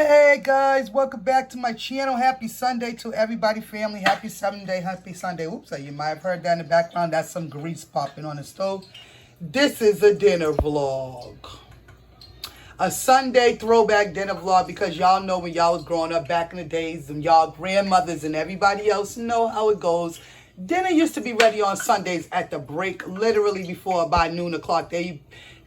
Hey guys, welcome back to my channel. Happy Sunday to everybody, family. Happy Sunday, happy Sunday. Oops, you might have heard that in the background. That's some grease popping on the stove. This is a dinner vlog. A Sunday throwback dinner vlog because y'all know when y'all was growing up back in the days and y'all grandmothers and everybody else know how it goes. Dinner used to be ready on Sundays at the break, literally before by noon o'clock.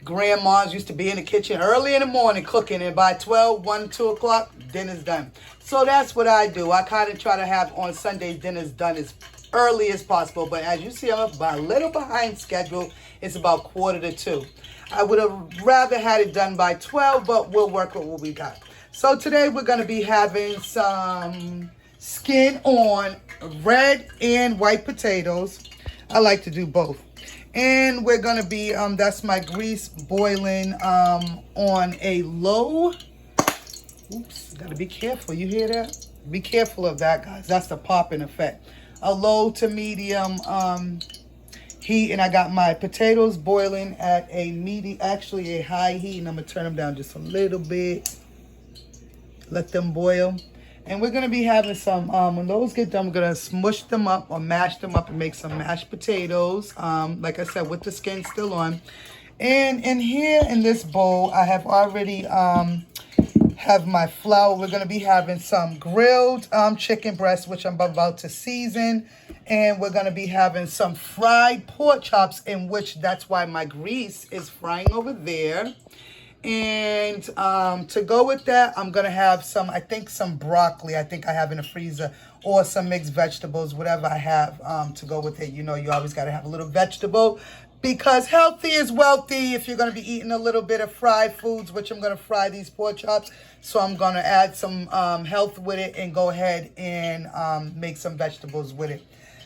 Grandmas used to be in the kitchen early in the morning cooking, and by 12, 1, 2 o'clock, dinner's done. So that's what I do. I kind of try to have on Sundays dinners done as early as possible. But as you see, I'm a little behind schedule. It's about 1:45. I would have rather had it done by 12, but we'll work with what we got. So today we're going to be having some skin on red and white potatoes. I like to do both. And we're going to be, that's my grease boiling on a low. Oops, got to be careful. You hear that? Be careful of that, guys. That's the popping effect. A low to medium heat. And I got my potatoes boiling at a medium, actually a high heat. And I'm going to turn them down just a little bit. Let them boil. And we're going to be having some, when those get done, we're going to smush them up or mash them up and make some mashed potatoes. Like I said, with the skin still on. And in here in this bowl, I have already have my flour. We're going to be having some grilled chicken breast, which I'm about to season. And we're going to be having some fried pork chops, in which that's why my grease is frying over there. And to go with that, I'm going to have some, I think some broccoli I think I have in the freezer, or some mixed vegetables, whatever I have to go with it. You know, you always got to have a little vegetable because healthy is wealthy if you're going to be eating a little bit of fried foods, which I'm going to fry these pork chops. So I'm going to add some health with it and go ahead and make some vegetables with it.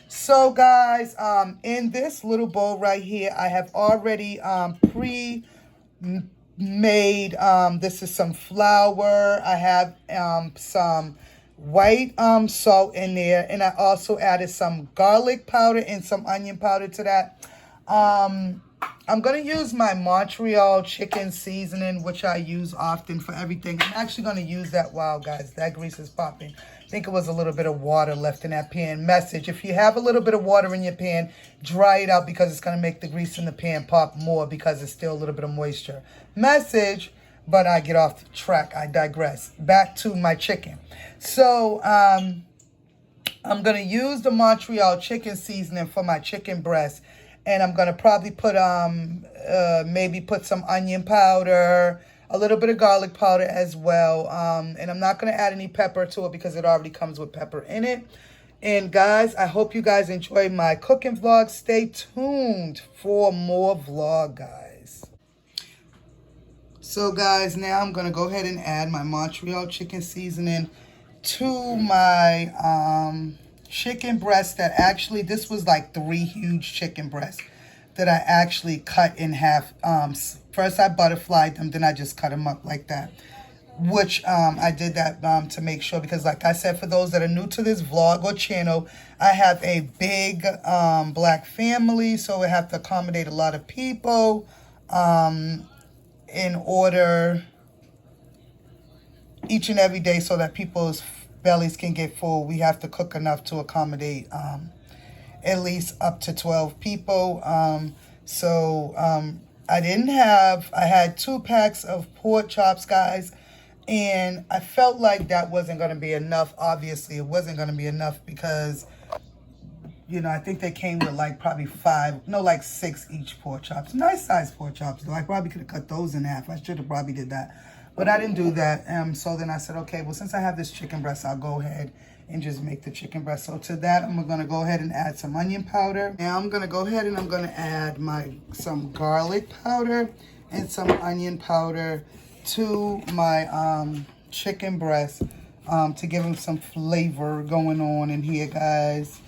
So guys, in this little bowl right here, I have already made this is some flour. I have some white salt in there, and I also added some garlic powder and some onion powder to that. I'm gonna use my Montreal chicken seasoning, which I use often for everything. I'm actually gonna use that. Wow, guys, that grease is popping. I think it was a little bit of water left in that pan. Message: if you have a little bit of water in your pan, dry it out because it's gonna make the grease in the pan pop more because it's still a little bit of moisture. Message, but I get off the track. I digress. Back to my chicken. So I'm gonna use the Montreal chicken seasoning for my chicken breast. And I'm going to probably put, maybe put some onion powder, a little bit of garlic powder as well. And I'm not going to add any pepper to it because it already comes with pepper in it. And guys, I hope you guys enjoy my cooking vlog. Stay tuned for more vlog, guys. So guys, now I'm going to go ahead and add my Montreal chicken seasoning to my, chicken breast that actually, this was like 3 huge chicken breasts that I actually cut in half. First I butterflied them, then I just cut them up like that. Which I did that to make sure, because like I said, for those that are new to this vlog or channel, I have a big black family, so I have to accommodate a lot of people in order each and every day so that people's bellies can get full. We have to cook enough to accommodate at least up to 12 people. I had 2 packs of pork chops, guys, and I felt like that wasn't going to be enough. Obviously, it wasn't going to be enough because, you know, I think they came with like probably 6 each pork chops. Nice size pork chops, though. I probably could have cut those in half. I should have probably did that. But I didn't do that. So then I said, okay, well, since I have this chicken breast, I'll go ahead and just make the chicken breast. So to that, I'm going to go ahead and add some onion powder. Now I'm going to go ahead and I'm going to add some garlic powder and some onion powder to my chicken breast to give them some flavor going on in here, guys.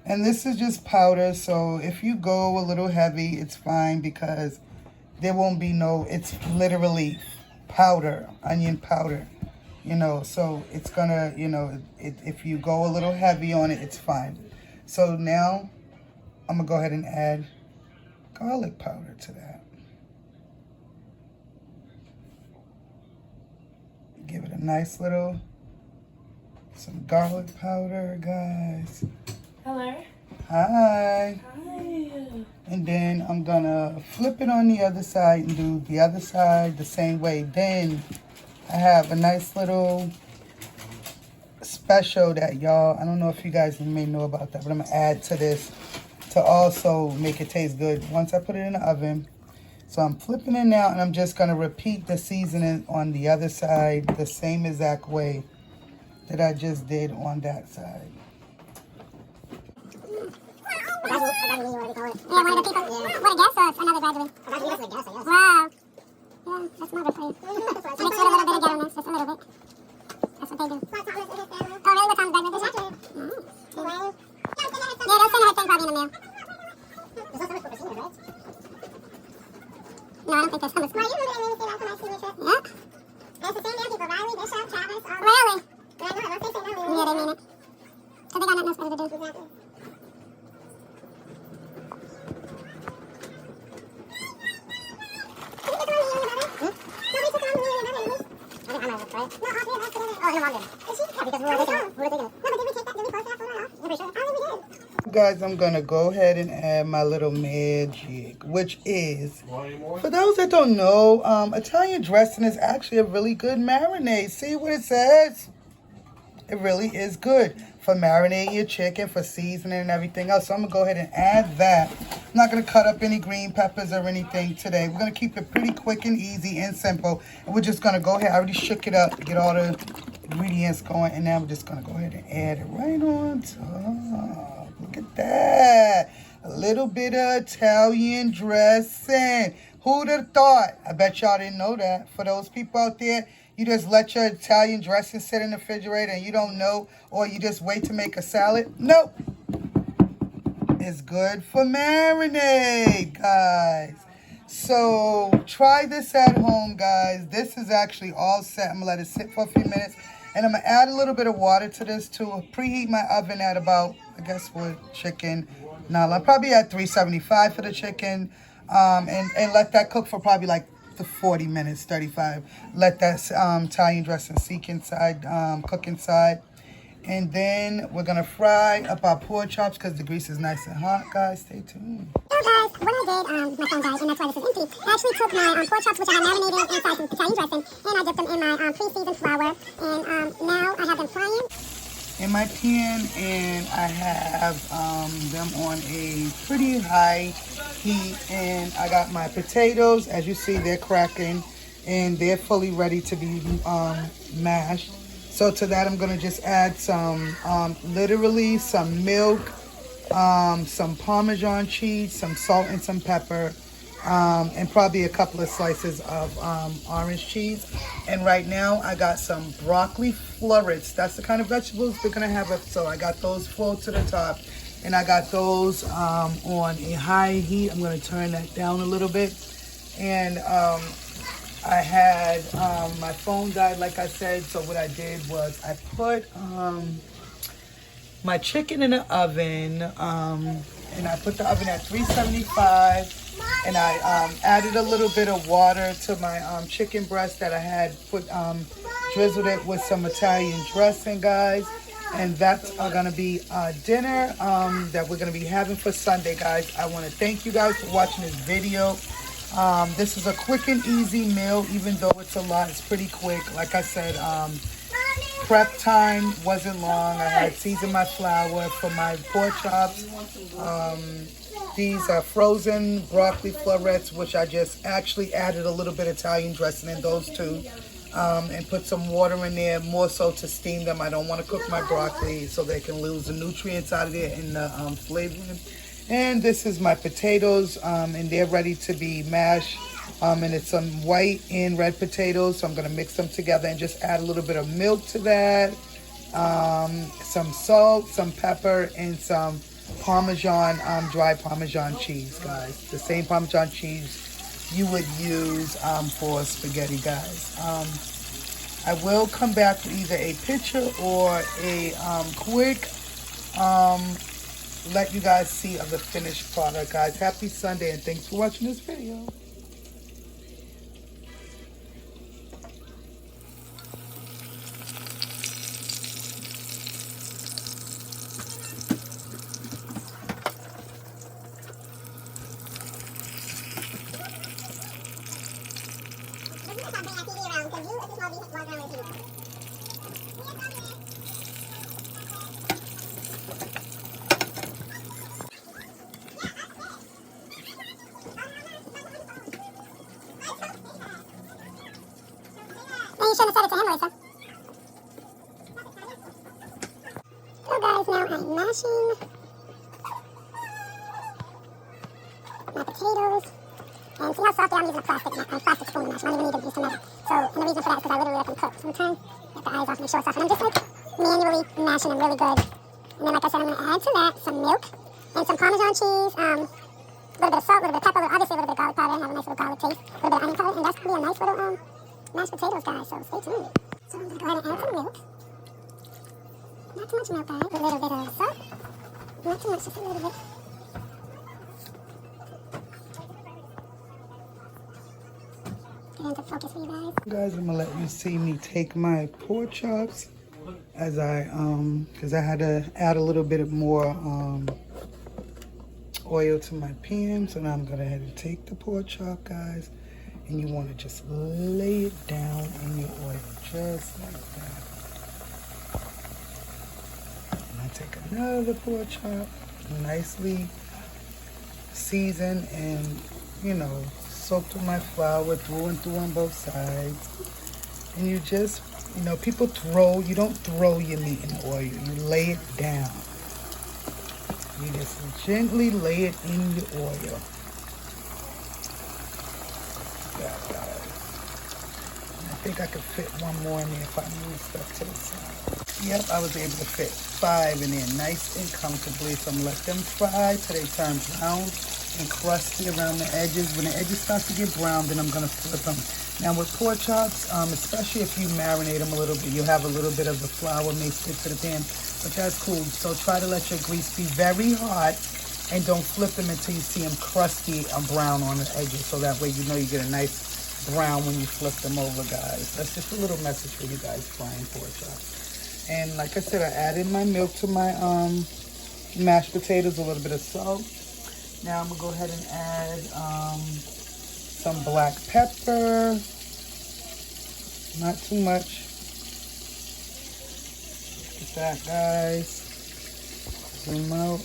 And this is just powder, so if you go a little heavy, it's fine because there won't be no, it's literally powder, onion powder, you know, so it's gonna, you know, if you go a little heavy on it, it's fine. So now I'm gonna go ahead and add garlic powder to that. nice little, some garlic powder, guys. Hello. Hi. Hi. And then I'm gonna flip it on the other side and do the other side the same way. Then I have a nice little special that y'all, I don't know if you guys may know about that, but I'm gonna add to this to also make it taste good once I put it in the oven. So I'm flipping it now, and I'm just gonna repeat the seasoning on the other side the same exact way that I just did on that side. Yeah, one of the people. Yeah. What a guest of another graduate. A graduate is a guest, I guess. Wow. Yeah, that's mother for you. Make sure a little bit of ghetto-ness, just a little bit. That's what they do. Oh, really? What time's breakfast? Yeah, they'll send everything probably in the mail. There's no stomach for Christina, right? No, I don't think there's stomach. Well, you remember that made me say that for my senior trip? Yeah. And it's the same damn people. Riley, Bishop, Travis, all really? Yeah, I know. Once they say no, yeah, they mean it. So they got nothing else better to do. Exactly. Guys, I'm gonna go ahead and add my little magic, which is, for those that don't know, Italian dressing is actually a really good marinade. See what it says? It really is good for marinating your chicken, for seasoning and everything else. So I'm gonna go ahead and add that. I'm not gonna cut up any green peppers or anything today. We're gonna keep it pretty quick and easy and simple. And we're just gonna go ahead. I already shook it up, get all the ingredients going, and now we're just gonna go ahead and add it right on top. Look at that. A little bit of Italian dressing. Who'd have thought? I bet y'all didn't know that. For those people out there, you just let your Italian dressing sit in the refrigerator and you don't know, or you just wait to make a salad. Nope. It's good for marinade, guys. So try this at home, guys. This is actually all set. I'm going to let it sit for a few minutes. And I'm going to add a little bit of water to this to preheat my oven at about, I guess, what chicken. Now, I'm probably at 375 for the chicken. And let that cook for probably like the 40 minutes, 35. Let that Italian dressing seek inside, cook inside. And then we're going to fry up our pork chops because the grease is nice and hot, guys. Stay tuned. So guys, what I did, my phone died, and that's why this is empty. I actually took my pork chops, which I had marinated inside some Italian dressing, and I dipped them in my pre-seasoned flour. And now I have them frying in my pan, and I have them on a pretty high heat. And I got my potatoes. As you see, they're cracking, and they're fully ready to be mashed. So to that, I'm going to just add some, literally some milk, some Parmesan cheese, some salt and some pepper, and probably a couple of slices of orange cheese. And right now, I got some broccoli florets. That's the kind of vegetables we're going to have. So I got those full to the top. And I got those on a high heat. I'm going to turn that down a little bit. And I had, my phone died, like I said, so what I did was I put my chicken in the oven, and I put the oven at 375, and I added a little bit of water to my chicken breast that I had put, drizzled it with some Italian dressing, guys. And that's gonna be dinner that we're gonna be having for Sunday, guys. I wanna thank you guys for watching this video. This is a quick and easy meal, even though it's a lot. It's pretty quick. Like I said, prep time wasn't long. I had seasoned my flour for my pork chops. These are frozen broccoli florets, which I just actually added a little bit of Italian dressing in those two. And put some water in there, more so to steam them. I don't want to cook my broccoli so they can lose the nutrients out of there in the flavoring. And this is my potatoes, and they're ready to be mashed. And it's some white and red potatoes, so I'm going to mix them together and just add a little bit of milk to that. Some salt, some pepper, and some Parmesan, dry Parmesan cheese, guys. The same Parmesan cheese you would use for spaghetti, guys. I will come back with either a picture or a quick let you guys see of the finished product, guys. Happy Sunday, and thanks for watching this video. You shouldn't have said it to him, Lisa. So guys, now I'm mashing my potatoes. And see how soft they are? I'm using a plastic spoon to mash. I don't even need to use a metal. So, and the reason for that is because I literally let them cook. So I'm trying to get the eyes off, make sure it's soft. And I'm just like manually mashing them really good. And then like I said, I'm going to add to that some milk and some Parmesan cheese, a little bit of salt, a little bit of pepper, obviously a little bit of garlic powder, and have a nice little garlic taste, a little bit of onion powder, and that's going to be a nice little mashed potatoes, guys. So stay tuned. So I'm going to go ahead and add some milk. Not too much milk, guys. A little bit of salt. Not too much, just a little bit. Get into focus for you guys. Guys, I'm gonna let you see me take my pork chops as because I had to add a little bit more oil to my pan. So now I'm gonna head and take the pork chop, guys, and you want to just lay it down in your oil just like that. And I take another pork chop, nicely seasoned and, you know, soaked with my flour through and through on both sides. And you just, you know, people you don't throw your meat in oil. You lay it down. You just gently lay it in your oil. Yeah, guys. I think I could fit one more in there if I move stuff to the side. Yep, I was able to fit 5 in there nice and comfortably. So I'm gonna let them fry till they turn brown and crusty around the edges. When the edges start to get brown, then I'm gonna flip them. Now with pork chops, especially if you marinate them a little bit, you'll have a little bit of the flour may stick to the pan, but that's cool. So try to let your grease be very hot and don't flip them until you see them crusty and brown on the edges. So that way you know you get a nice brown when you flip them over, guys. That's just a little message for you guys frying pork chops. And like I said, I added my milk to my mashed potatoes, a little bit of salt. Now I'm gonna go ahead and add some black pepper, not too much. Get that, guys. Zoom out.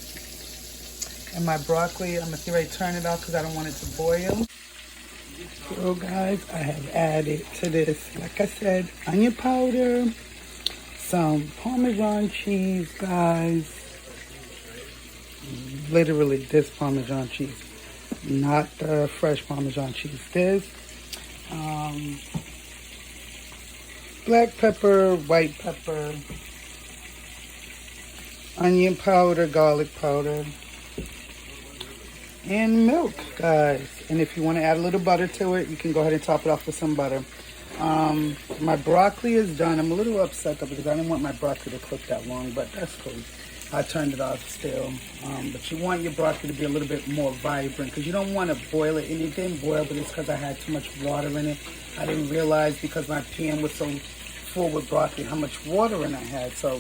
And my broccoli, I'm gonna see right turn it off because I don't want it to boil. So guys, I have added to this, like I said, onion powder, some Parmesan cheese, guys. Literally this Parmesan cheese, not the fresh Parmesan cheese. This black pepper, white pepper, onion powder, garlic powder, and milk, guys. And if you want to add a little butter to it, you can go ahead and top it off with some butter. My broccoli is done. I'm a little upset though because I didn't want my broccoli to cook that long, but that's cool. I turned it off still. But you want your broccoli to be a little bit more vibrant because you don't want to boil it. And it didn't boil, but it's because I had too much water in it. I didn't realize because my pan was so full with broccoli how much water in I had. So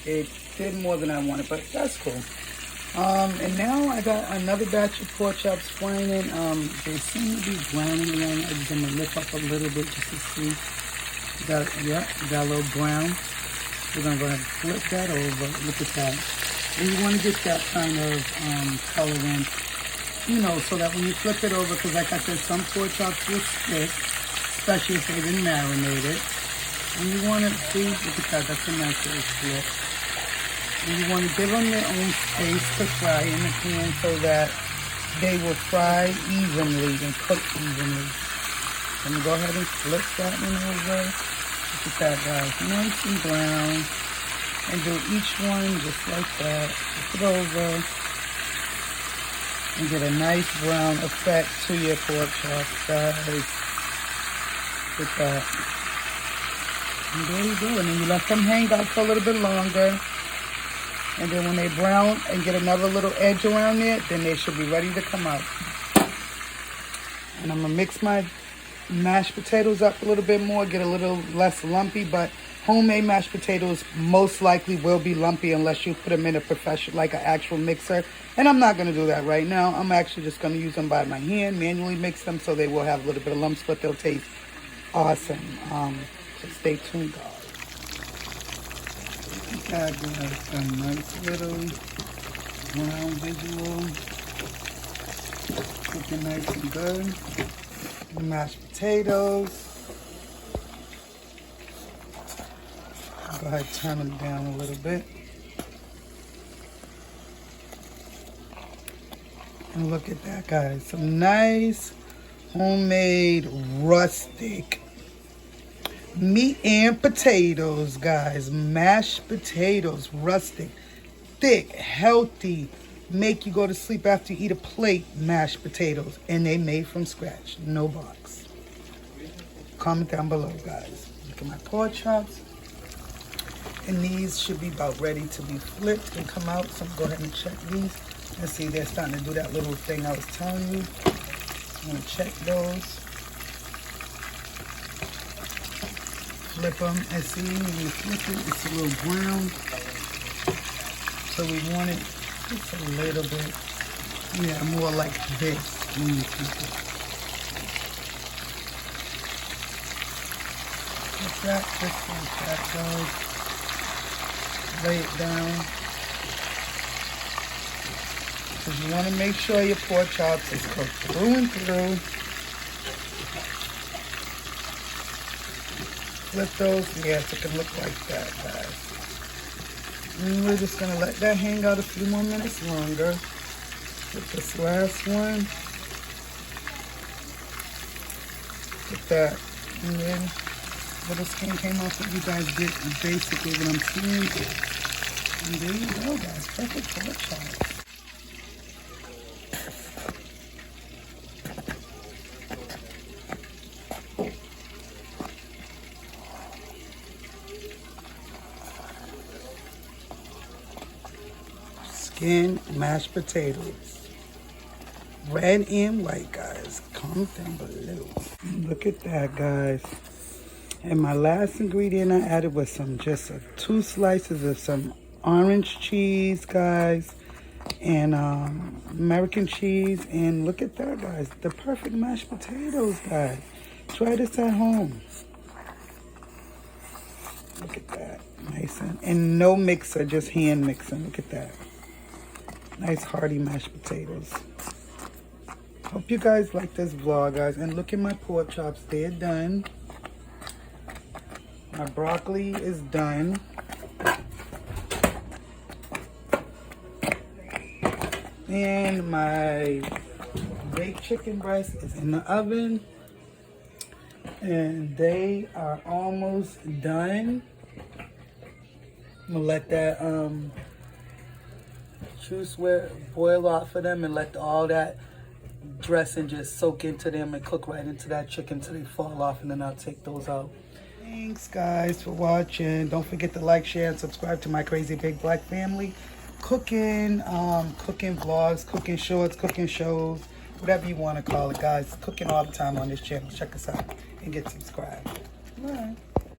it did more than I wanted, but that's cool. And now I got another batch of pork chops frying in. They seem to be browning around the edges. I'm going to lift up a little bit just to see. Got a little brown. We're going to go ahead and flip that over. Look at that. And you want to get that kind of color in, you know, so that when you flip it over, because like I said, some pork chops will stick, especially if they've been marinated. And you want to see, look at that, that's a nice little flip. And you want to give them their own space to fry in the pan so that they will fry evenly and cook evenly. I'm going to go ahead and flip that one over. Look at that, guys, nice and brown. And do each one just like that. Flip it over. And get a nice brown effect to your pork chops, guys. Look at that. And there you go. And then you let them hang out for a little bit longer. And then when they brown and get another little edge around there, then they should be ready to come out. And I'm gonna mix my mashed potatoes up a little bit more, get a little less lumpy, but homemade mashed potatoes most likely will be lumpy unless you put them in a professional, like an actual mixer. And I'm not gonna do that right now. I'm actually just gonna use them by my hand, manually mix them so they will have a little bit of lumps, but they'll taste awesome. So stay tuned, guys. Got a nice little brown visual. Looking nice and good. Mashed potatoes. Go ahead and turn them down a little bit. And look at that, guys. Some nice homemade rustic meat and potatoes, guys. Mashed potatoes, rustic, thick, healthy. Make you go to sleep after you eat a plate. Mashed potatoes, and they made from scratch, no box. Comment down below, guys. Look at my pork chops, and these should be about ready to be flipped and come out. So I'm gonna go ahead and check these and see they're starting to do that little thing I was telling you. I'm gonna check those. Flip them and see when you flip it, it's a little brown. So we want it just a little bit, yeah, more like this when you flip it. Like that, just like that, guys. Lay it down. Because you want to make sure your pork chops is cooked through and through. Flip those, yes, it can look like that, guys. And we're just going to let that hang out a few more minutes longer. With this last one. Get that. And then little skin came off, so you guys get basically what I'm seeing. And there you go, guys. Perfect pork chops. Skin mashed potatoes, red and white, guys. Comment down below. Look at that, guys. And my last ingredient I added was just 2 slices of some orange cheese, guys, and American cheese. And look at that, guys. The perfect mashed potatoes, guys. Try this at home. Look at that, nice and no mixer, just hand mixing. Look at that. Nice hearty mashed potatoes. Hope you guys like this vlog, guys. And look at my pork chops. They're done. My broccoli is done. And my baked chicken breast is in the oven. And they are almost done. I'm gonna let that juice boil off of them and let all that dressing just soak into them and cook right into that chicken till they fall off, and then I'll take those out. Thanks, guys, for watching. Don't forget to like, share, and subscribe to my crazy big black family. Cooking vlogs, cooking shorts, cooking shows, whatever you want to call it, guys. Cooking all the time on this channel. Check us out and get subscribed. All right.